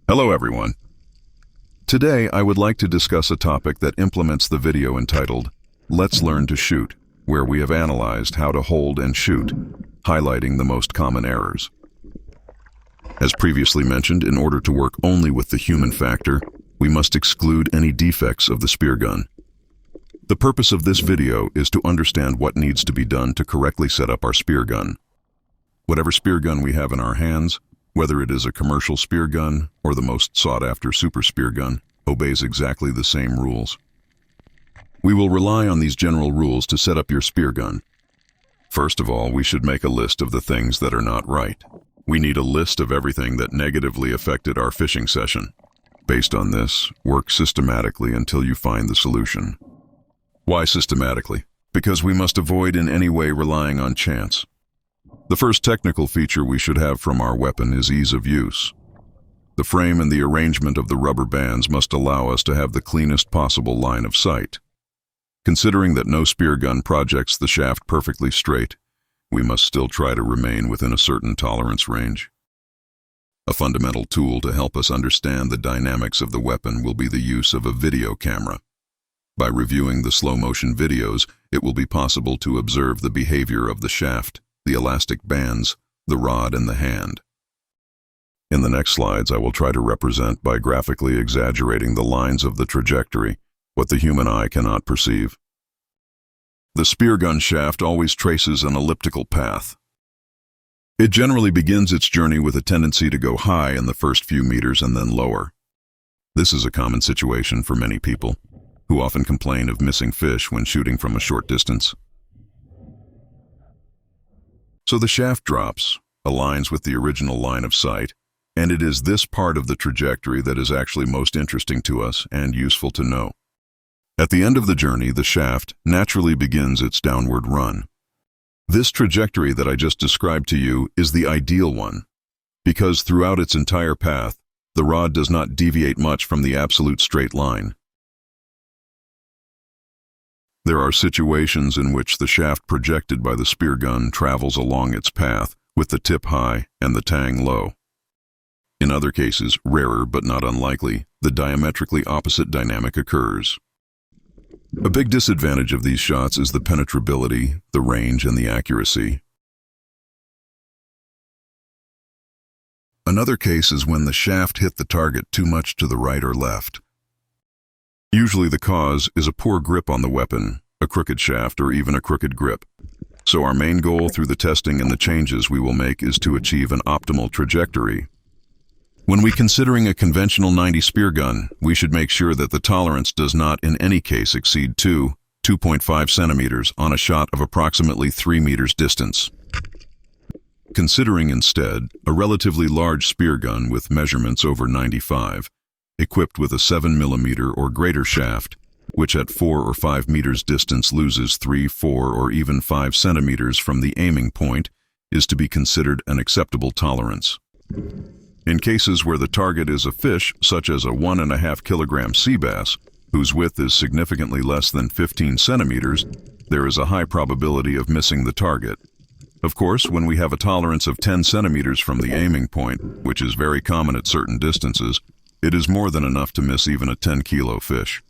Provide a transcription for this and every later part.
Hello everyone. Today I would like to discuss a topic that implements the video entitled, Let's Learn to Shoot, where we have analyzed how to hold and shoot, highlighting the most common errors. As previously mentioned, in order to work only with the human factor, we must exclude any defects of the speargun. The purpose of this video is to understand what needs to be done to correctly set up our speargun. Whatever speargun we have in our hands, whether it is a commercial speargun or the most sought-after super speargun, obeys exactly the same rules. We will rely on these general rules to set up your speargun. First of all, we should make a list of the things that are not right. We need a list of everything that negatively affected our fishing session. Based on this, work systematically until you find the solution. Why systematically? Because we must avoid in any way relying on chance. The first technical feature we should have from our weapon is ease of use. The frame and the arrangement of the rubber bands must allow us to have the cleanest possible line of sight. Considering that no speargun projects the shaft perfectly straight, we must still try to remain within a certain tolerance range. A fundamental tool to help us understand the dynamics of the weapon will be the use of a video camera. By reviewing the slow-motion videos, it will be possible to observe the behavior of the shaft, the elastic bands, the rod, and the hand. In the next slides, I will try to represent by graphically exaggerating the lines of the trajectory, what the human eye cannot perceive. The speargun shaft always traces an elliptical path. It generally begins its journey with a tendency to go high in the first few meters and then lower. This is a common situation for many people, who often complain of missing fish when shooting from a short distance. So the shaft drops, aligns with the original line of sight, and it is this part of the trajectory that is actually most interesting to us and useful to know. At the end of the journey, the shaft naturally begins its downward run. This trajectory that I just described to you is the ideal one, because throughout its entire path, the rod does not deviate much from the absolute straight line. There are situations in which the shaft projected by the speargun travels along its path with the tip high and the tang low. In other cases, rarer but not unlikely, the diametrically opposite dynamic occurs. A big disadvantage of these shots is the penetrability, the range, and the accuracy. Another case is when the shaft hit the target too much to the right or left. Usually the cause is a poor grip on the weapon, a crooked shaft, or even a crooked grip. So our main goal through the testing and the changes we will make is to achieve an optimal trajectory. When we considering a conventional 90 speargun, we should make sure that the tolerance does not in any case exceed 2.5 centimeters on a shot of approximately 3 meters distance. Considering instead a relatively large speargun with measurements over 95, equipped with a 7 millimeter or greater shaft, which at 4 or 5 meters distance loses 3, 4, or even 5 centimeters from the aiming point, is to be considered an acceptable tolerance. In cases where the target is a fish, such as a 1.5 kilogram sea bass, whose width is significantly less than 15 centimeters, there is a high probability of missing the target. Of course, when we have a tolerance of 10 centimeters from the aiming point, which is very common at certain distances, it is more than enough to miss even a 10-kilo fish.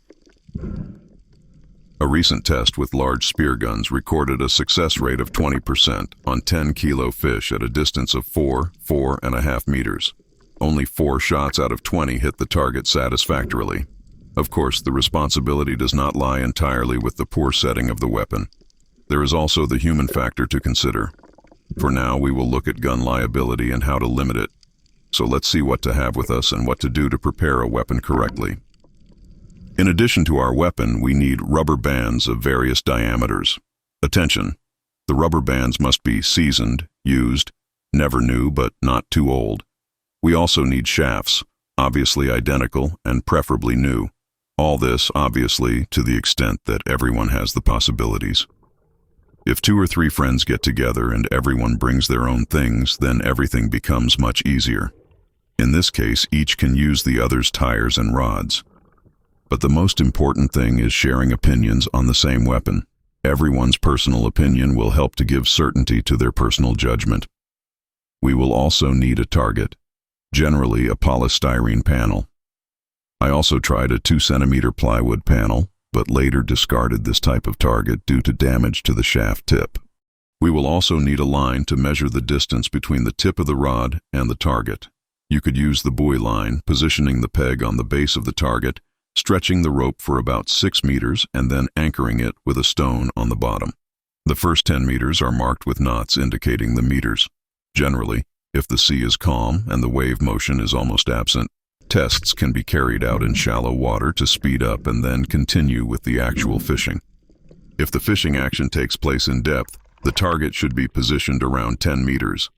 A recent test with large spearguns recorded a success rate of 20% on 10-kilo fish at a distance of 4.5 meters. Only 4 shots out of 20 hit the target satisfactorily. Of course, the responsibility does not lie entirely with the poor setting of the weapon. There is also the human factor to consider. For now, we will look at gun liability and how to limit it. So let's see what to have with us and what to do to prepare a weapon correctly. In addition to our weapon, we need rubber bands of various diameters. Attention! The rubber bands must be seasoned, used, never new but not too old. We also need shafts, obviously identical and preferably new. All this, obviously, to the extent that everyone has the possibilities. If 2 or 3 friends get together and everyone brings their own things, then everything becomes much easier. In this case, each can use the other's tires and rods. But the most important thing is sharing opinions on the same weapon. Everyone's personal opinion will help to give certainty to their personal judgment. We will also need a target. generally a polystyrene panel. I also tried a 2 centimeter plywood panel, but later discarded this type of target due to damage to the shaft tip. We will also need a line to measure the distance between the tip of the rod and the target. You could use the buoy line, positioning the peg on the base of the target, stretching the rope for about 6 meters and then anchoring it with a stone on the bottom. The first 10 meters are marked with knots indicating the meters. Generally, if the sea is calm and the wave motion is almost absent, tests can be carried out in shallow water to speed up and then continue with the actual fishing. If the fishing action takes place in depth, the target should be positioned around 10 meters.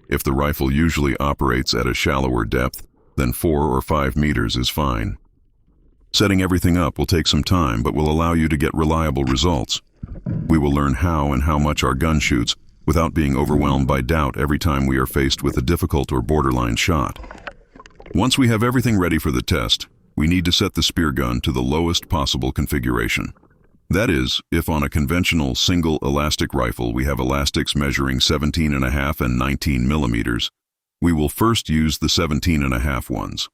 If the rifle usually operates at a shallower depth, then 4 or 5 meters is fine. Setting everything up will take some time, but will allow you to get reliable results. We will learn how and how much our gun shoots without being overwhelmed by doubt every time we are faced with a difficult or borderline shot. Once we have everything ready for the test, we need to set the spear gun to the lowest possible configuration. That is, if on a conventional single elastic rifle we have elastics measuring 17.5 and 19 millimeters, we will first use the 17.5 ones.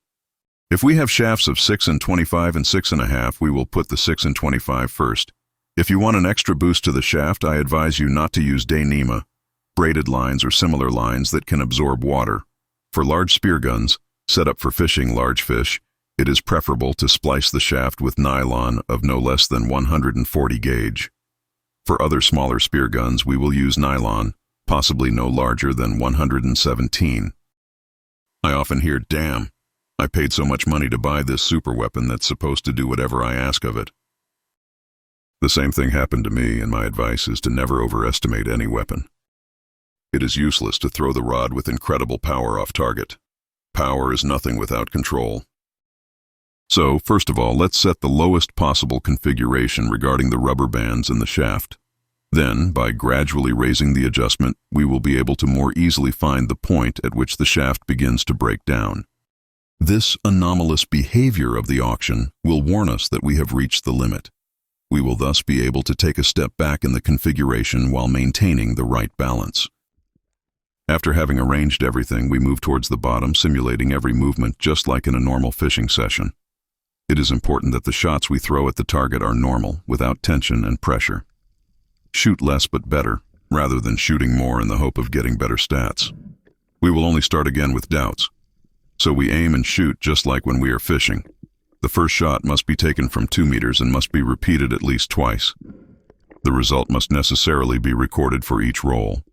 If we have shafts of 6 and 25 and 6.5, we will put the 6 and 25 first. If you want an extra boost to the shaft, I advise you not to use Dyneema, braided lines or similar lines that can absorb water. For large spear guns, set up for fishing large fish, it is preferable to splice the shaft with nylon of no less than 140 gauge. For other smaller spear guns, we will use nylon, possibly no larger than 117. I often hear, "Damn, I paid so much money to buy this super weapon that's supposed to do whatever I ask of it." The same thing happened to me, and my advice is to never overestimate any weapon. It is useless to throw the rod with incredible power off target. Power is nothing without control. So, first of all, let's set the lowest possible configuration regarding the rubber bands in the shaft. Then, by gradually raising the adjustment, we will be able to more easily find the point at which the shaft begins to break down. This anomalous behavior of the auction will warn us that we have reached the limit. We will thus be able to take a step back in the configuration while maintaining the right balance. After having arranged everything, we move towards the bottom, simulating every movement just like in a normal fishing session. It is important that the shots we throw at the target are normal, without tension and pressure. Shoot less but better, rather than shooting more in the hope of getting better stats. We will only start again with doubts. So we aim and shoot just like when we are fishing. The first shot must be taken from 2 meters and must be repeated at least twice. The result must necessarily be recorded for each roll.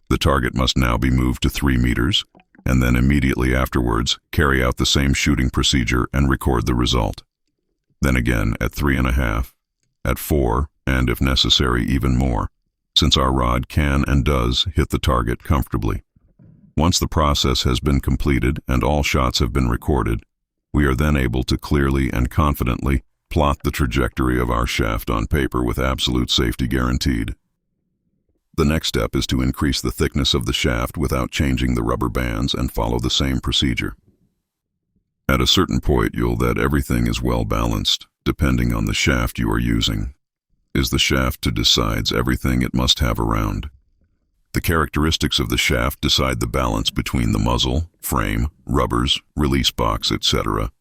The target must now be moved to 3 meters, and then immediately afterwards carry out the same shooting procedure and record the result. Then again at 3.5, at 4, and if necessary even more, since our rod can and does hit the target comfortably. Once the process has been completed and all shots have been recorded, we are then able to clearly and confidently plot the trajectory of our shaft on paper with absolute safety guaranteed. The next step is to increase the thickness of the shaft without changing the rubber bands and follow the same procedure. At a certain point, that everything is well balanced, depending on the shaft you are using. Is the shaft to decides everything it must have around. The characteristics of the shaft decide the balance between the muzzle, frame, rubbers, release box, etc.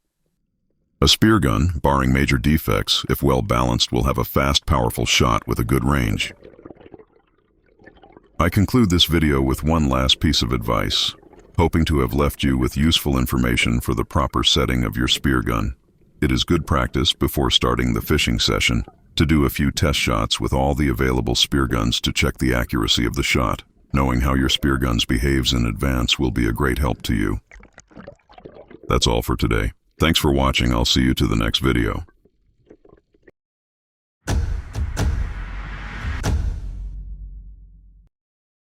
A spear gun, barring major defects, if well balanced, will have a fast, powerful shot with a good range. I conclude this video with one last piece of advice, hoping to have left you with useful information for the proper setting of your spear gun. It is good practice before starting the fishing session to do a few test shots with all the available spear guns to check the accuracy of the shot. Knowing how your spear guns behaves in advance will be a great help to you. That's all for today. Thanks for watching. I'll see you to the next video.